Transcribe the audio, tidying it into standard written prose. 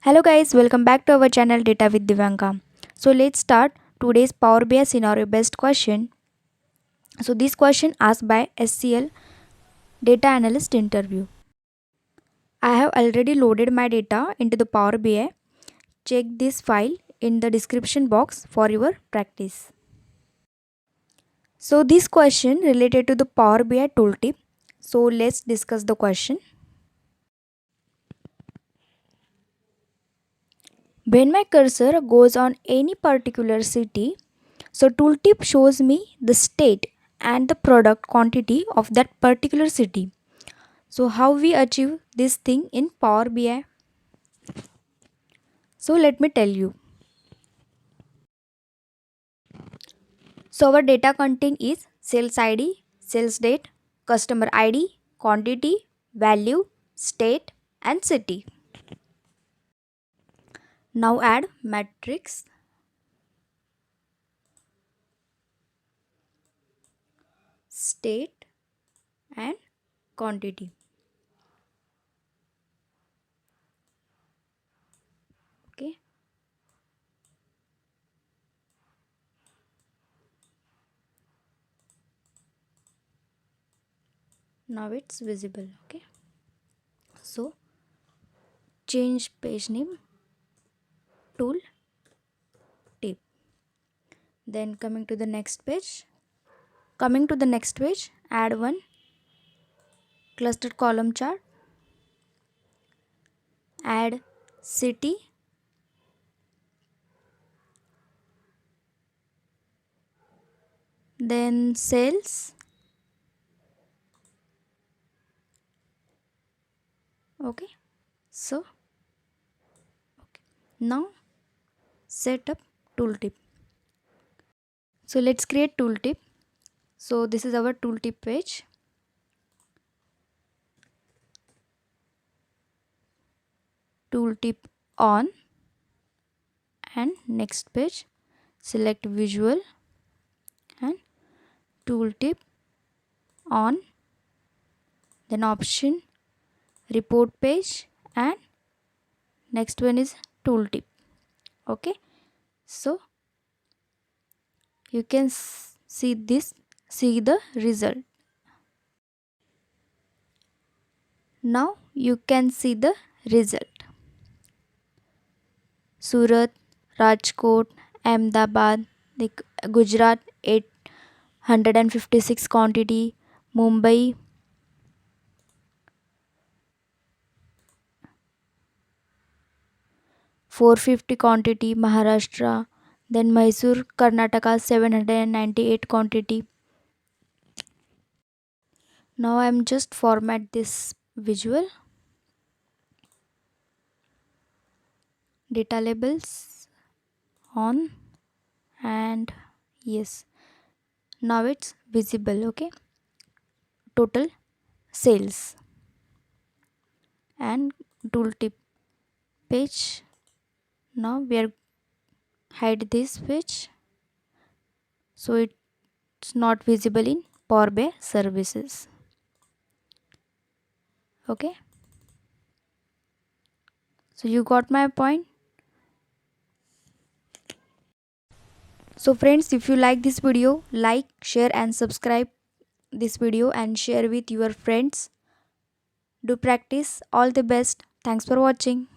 Hello guys, welcome back to our channel Data with Divyanka. So let's start today's Power BI scenario based question. So this question asked by SCL data analyst interview. I have already loaded my data into the Power BI. Check this file in the description box for your practice. So this question related to the Power BI tooltip. So let's discuss the question. When my cursor goes on any particular city, so tooltip shows me the state and the product quantity of that particular city. So how we achieve this thing in Power BI? So let me tell you. So our data content is sales ID, sales date, customer ID, quantity, value, state and city. Now add matrix, state and quantity. Okay. Now it's visible. Okay. So change page name tool tip. Then coming to the next page, add one clustered column chart, add city, then sales. Okay, so okay, now set up tooltip. So let's create tooltip. So this is our tooltip page. Tooltip on, and next page select visual and tooltip on, then option report page, and next one is tooltip. Okay, so you can see the result. Now you can see the result. Surat, Rajkot, Ahmedabad, like Gujarat 856 quantity, Mumbai 450 quantity, Maharashtra, then Mysore, Karnataka 798 quantity. Now I am just format this visual. Data labels on, and yes, now it's visible. Okay, total sales and tooltip page. Now we are hide this page so it's not visible in Power BI services. Okay, so you got my point. So friends, if you like this video, like, share and subscribe this video and share with your friends. Do practice. All the best. Thanks for watching.